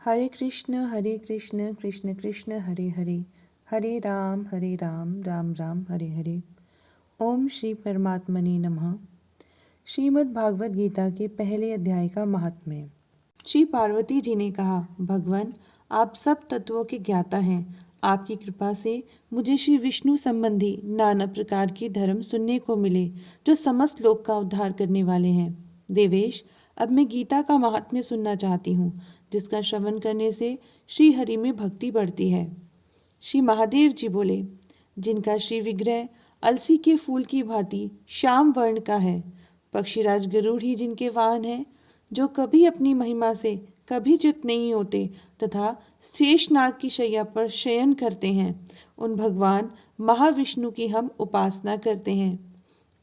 हरे कृष्ण कृष्ण कृष्ण हरे हरे, हरे राम राम राम हरे हरे। ओम श्री परमात्मने नमः। श्रीमद् भागवत गीता के पहले अध्याय का महात्म्य। श्री पार्वती जी ने कहा, भगवान आप सब तत्वों के ज्ञाता हैं। आपकी कृपा से मुझे श्री विष्णु संबंधी नाना प्रकार के धर्म सुनने को मिले जो समस्त लोक का उद्धार करने वाले हैं। देवेश, अब मैं गीता का महात्म्य सुनना चाहती हूँ, जिसका श्रवण करने से श्री हरि में भक्ति बढ़ती है। श्री महादेव जी बोले, जिनका श्री विग्रह अलसी के फूल की भांति श्याम वर्ण का है, पक्षीराज गरुड़ ही जिनके वाहन हैं, जो कभी अपनी महिमा से कभी च्युत नहीं होते तथा शेषनाग की शैया पर शयन करते हैं, उन भगवान महाविष्णु की हम उपासना करते हैं।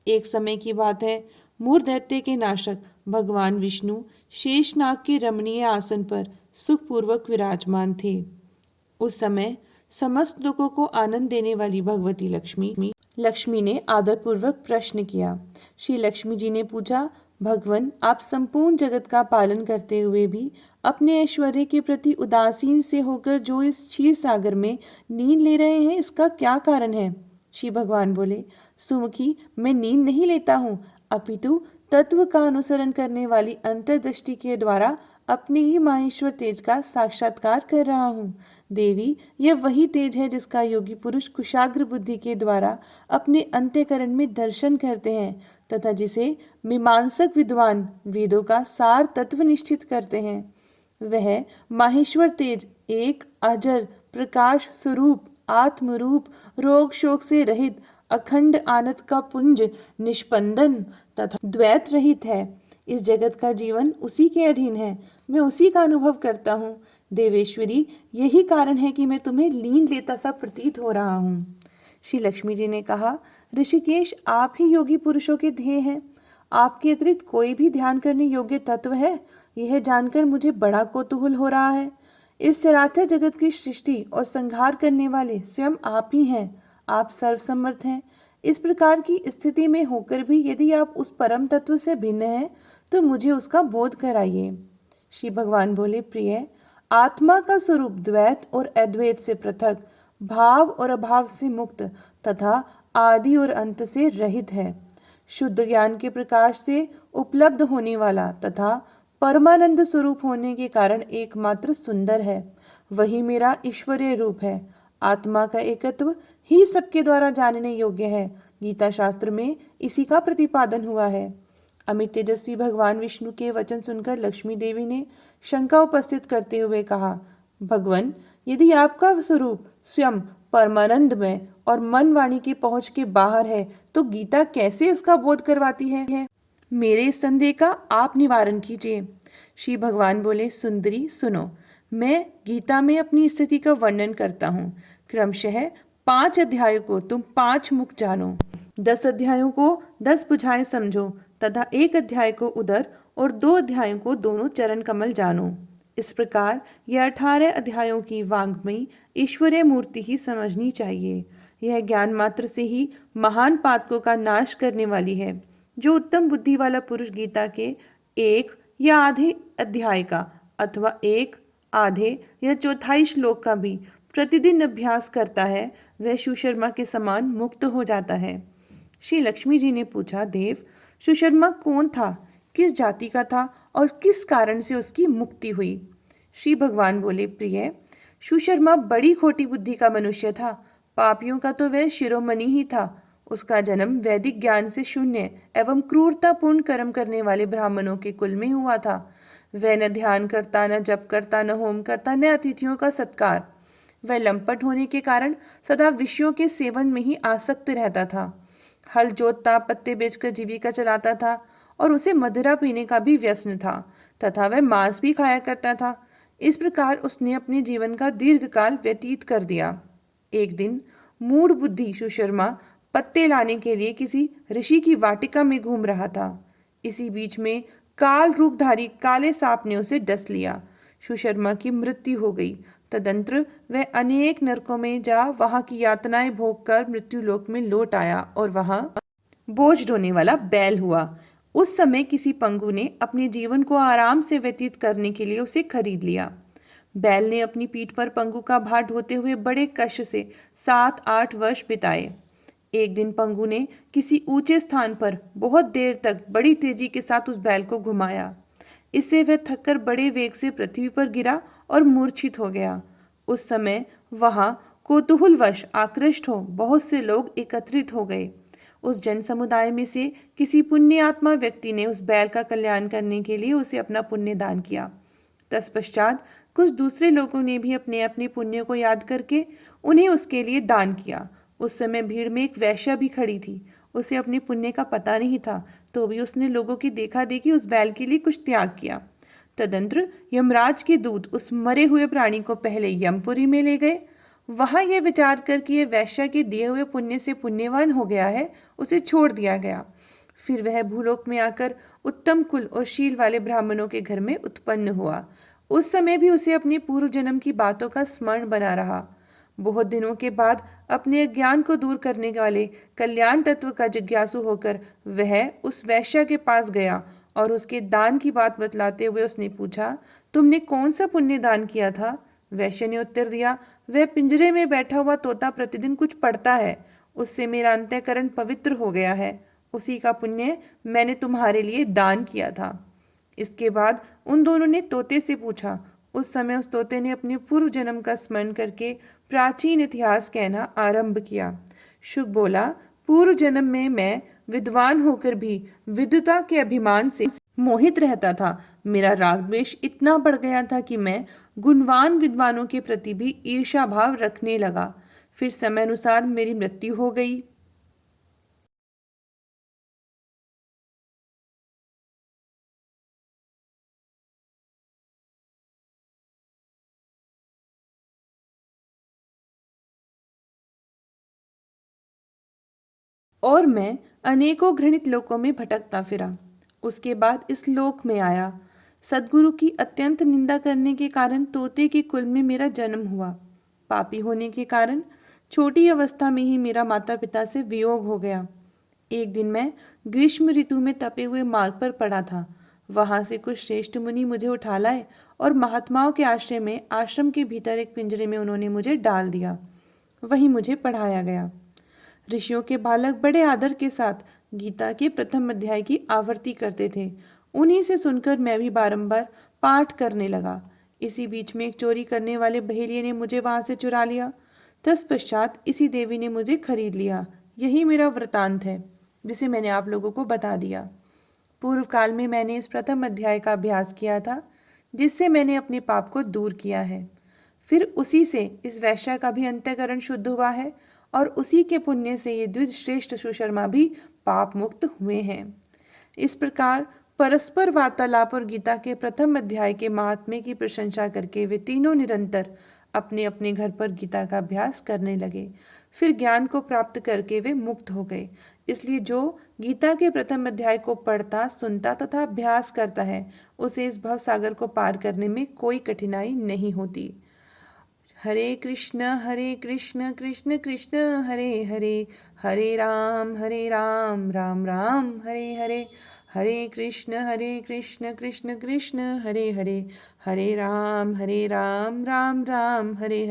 एक समय की बात है, मूर दैत्य के नाशक भगवान विष्णु शेषनाग के रमणीय आसन पर सुखपूर्वक विराजमान थे। उस समय समस्त लोगों को आनंद देने वाली भगवती लक्ष्मी ने आदरपूर्वक प्रश्न किया। श्री लक्ष्मी जी ने पूछा, भगवान आप संपूर्ण जगत का पालन करते हुए भी अपने ऐश्वर्य के प्रति उदासीन से होकर जो इस क्षीर सागर में नींद ले रहे हैं, इसका क्या कारण है? श्री भगवान बोले, सुमुखी, मैं नींद नहीं लेता हूँ, अपितु तत्व का अनुसरण करने वाली अंतर्दृष्टि के द्वारा अपने ही माहेश्वर तेज का साक्षात्कार कर रहा हूँ। देवी, यह वही तेज है जिसका योगी पुरुष कुशाग्र बुद्धि के द्वारा अपने अंत्यकरण में दर्शन करते हैं तथा जिसे मीमांसक विद्वान वेदों का सार तत्व निश्चित करते हैं। वह माहेश्वर तेज एक अजर प्रकाश स्वरूप आत्मरूप रोग शोक से रहित अखंड आनंद का पुंज निष्पंदन तथा द्वैत रहित है। इस जगत का जीवन उसी के अधीन है, मैं उसी का अनुभव करता हूँ। देवेश्वरी, यही कारण है कि मैं तुम्हें नींद लेता सा प्रतीत हो रहा हूँ। श्री लक्ष्मी जी ने कहा, ऋषिकेश, आप ही योगी पुरुषों के ध्येय हैं। आपके अतिरिक्त कोई भी ध्यान करने योग्य तत्व है, यह जानकर मुझे बड़ा कौतूहल हो रहा है। इस चराचर जगत की सृष्टि और संहार करने वाले स्वयं आप ही हैं। आप सर्वसमर्थ हैं। इस प्रकार की स्थिति में होकर भी यदि आप उस परम तत्व से भिन्न हैं, तो मुझे उसका बोध कराइए। श्री भगवान बोले, प्रिय, आत्मा का स्वरूप द्वैत और अद्वैत से पृथक, भाव और अभाव से मुक्त तथा आदि और अंत से रहित है। शुद्ध ज्ञान के प्रकाश से उपलब्ध होने वाला तथा परमानंद स्वरूप होने के कारण एकमात्र सुंदर है। वही मेरा ईश्वरीय रूप है। आत्मा का एकत्व ही सबके द्वारा जानने योग्य है। गीता शास्त्र में इसी का प्रतिपादन हुआ है। अमित तेजस्वी भगवान विष्णु के वचन सुनकर लक्ष्मी देवी ने शंका उपस्थित करते हुए कहा, भगवान, यदि आपका स्वरूप स्वयं परमानंदमय और मन वाणी की पहुंच के बाहर है, तो गीता कैसे इसका बोध करवाती है? मेरे इस संदेह का आप निवारण कीजिए। श्री भगवान बोले, सुंदरी सुनो, मैं गीता में अपनी स्थिति का वर्णन करता हूँ। क्रमशः 5 अध्यायों को तुम 5 मुख जानो, 10 अध्यायों को 10 बुझाएं समझो तथा 1 अध्याय को उदर और 2 अध्यायों को दोनों चरण कमल जानो। इस प्रकार यह 18 अध्यायों की वाङ्मयी ईश्वरीय मूर्ति ही समझनी चाहिए। यह ज्ञान मात्र से ही महान पातकों का नाश करने वाली है। जो उत्तम बुद्धि वाला पुरुष गीता के 1 या आधे अध्याय का अथवा 1 आधे या चौथाई श्लोक का भी प्रतिदिन अभ्यास करता है, वह सुशर्मा के समान मुक्त हो जाता है। श्री लक्ष्मी जी ने पूछा, देव, सुशर्मा कौन था, किस जाति का था और किस कारण से उसकी मुक्ति हुई? श्री भगवान बोले, प्रिय, सुशर्मा बड़ी खोटी बुद्धि का मनुष्य था। पापियों का तो वह शिरोमणि ही था। उसका जन्म वैदिक ज्ञान से शून्य एवं क्रूरतापूर्ण कर्म करने वाले ब्राह्मणों के कुल में हुआ था। वह न ध्यान करता, न जप करता, न होम करता, न अतिथियों का सत्कार। वह लंपट होने के कारण सदा विषयों के सेवन में ही आसक्त रहता था। हल जोतता, पत्ते बेचकर जीविका चलाता था और उसे मदिरा पीने का भी व्यसन था तथा वह मांस भी खाया करता था। इस प्रकार उसने अपने जीवन का दीर्घकाल व्यतीत कर दिया। एक दिन मूढ़ बुद्धि सुशर्मा पत्ते लाने के लिए किसी ऋषि की वाटिका में घूम रहा था। इसी बीच में काल रूपधारी काले सांप ने उसे डस लिया। सुशर्मा की मृत्यु हो गई। तदंतर वह अनेक नरकों में जा वहां की यातनाएं भोग कर मृत्युलोक में लौट आया और वहां बोझ ढोने वाला बैल हुआ। उस समय किसी पंगु ने अपने जीवन को आराम से व्यतीत करने के लिए उसे खरीद लिया। बैल ने अपनी पीठ पर पंगु का भार ढोते हुए बड़े कष्ट से 7-8 वर्ष बिताए। एक दिन पंगु ने किसी ऊंचे स्थान पर बहुत देर तक बड़ी तेजी के साथ उस बैल को घुमाया। इससे वह थककर बड़े वेग से पृथ्वी पर गिरा और मूर्छित हो गया। उस समय वहां कौतूहलवश आकृष्ट हो बहुत से लोग एकत्रित हो गए। उस जन समुदाय में से किसी पुण्यात्मा व्यक्ति ने उस बैल का कल्याण करने के लिए उसे अपना पुण्य दान किया। तत्पश्चात कुछ दूसरे लोगों ने भी अपने अपने पुण्य को याद करके उन्हें उसके लिए दान किया। उस समय भीड़ में एक वैश्या भी खड़ी थी। उसे अपने पुण्य का पता नहीं था, तो भी उसने लोगों की देखा देखी उस बैल के लिए कुछ त्याग किया। तदंतर यमराज के दूत उस मरे हुए प्राणी को पहले यमपुरी में ले गए। वहां यह विचार कर कि यह वैश्या के दिए हुए पुण्य से पुण्यवान हो गया है, उसे छोड़ दिया गया। फिर वह भूलोक में आकर उत्तम कुल और शील वाले ब्राह्मणों के घर में उत्पन्न हुआ। उस समय भी उसे अपने पूर्व जन्म की बातों का स्मरण बना रहा। बहुत दिनों के बाद अपने अज्ञान को दूर करने वाले कल्याण तत्व का जिज्ञासु होकर वह उस वैश्या के पास गया और उसके दान की बात बतलाते हुए उसने पूछा, तुमने कौन सा पुण्य दान किया था? वैश्य ने उत्तर दिया, वह पिंजरे में बैठा हुआ तोता प्रतिदिन कुछ पढ़ता है, उससे मेरा अंतःकरण पवित्र हो गया है। उसी का पुण्य मैंने तुम्हारे लिए दान किया था। इसके बाद उन दोनों ने तोते से पूछा। उस समय उस तोते ने अपने पूर्व जन्म का स्मरण करके प्राचीन इतिहास कहना आरंभ किया। शुक बोला, पूर्व जन्म में मैं विद्वान होकर भी विद्वता के अभिमान से मोहित रहता था। मेरा राग द्वेष इतना बढ़ गया था कि मैं गुणवान विद्वानों के प्रति भी ईर्ष्या भाव रखने लगा। फिर समय अनुसार मेरी मृत्यु हो गई। और मैं अनेकों घृणित लोकों में भटकता फिरा। उसके बाद इस लोक में आया। सदगुरु की अत्यंत निंदा करने के कारण तोते के कुल में मेरा जन्म हुआ। पापी होने के कारण छोटी अवस्था में ही मेरा माता पिता से वियोग हो गया। एक दिन मैं ग्रीष्म ऋतु में तपे हुए मार्ग पर पड़ा था। वहां से कुछ श्रेष्ठ मुनि मुझे उठा लाए और महात्माओं के आश्रय में आश्रम के भीतर एक पिंजरे में उन्होंने मुझे डाल दिया। वहीं मुझे पढ़ाया गया। ऋषियों के बालक बड़े आदर के साथ गीता के प्रथम अध्याय की आवृत्ति करते थे। उन्हीं से सुनकर मैं भी बारंबार पाठ करने लगा। इसी बीच में एक चोरी करने वाले बहेलिये ने मुझे वहां से चुरा लिया। तत्पश्चात इसी देवी ने मुझे खरीद लिया। यही मेरा वृतांत है, जिसे मैंने आप लोगों को बता दिया। पूर्व काल में मैंने इस प्रथम अध्याय का अभ्यास किया था, जिससे मैंने अपने पाप को दूर किया है। फिर उसी से इस वैश्य का भी अंतःकरण शुद्ध हुआ है और उसी के पुण्य से ये द्विज श्रेष्ठ सुशर्मा भी पाप मुक्त हुए हैं। इस प्रकार परस्पर वार्तालाप और गीता के प्रथम अध्याय के महात्म्य की प्रशंसा करके वे तीनों निरंतर अपने अपने घर पर गीता का अभ्यास करने लगे। फिर ज्ञान को प्राप्त करके वे मुक्त हो गए। इसलिए जो गीता के प्रथम अध्याय को पढ़ता, सुनता तथा अभ्यास करता है, उसे इस भव सागर को पार करने में कोई कठिनाई नहीं होती। हरे कृष्ण कृष्ण कृष्ण हरे हरे, हरे राम राम राम हरे हरे, हरे कृष्ण कृष्ण कृष्ण हरे हरे, हरे राम राम राम हरे हरे।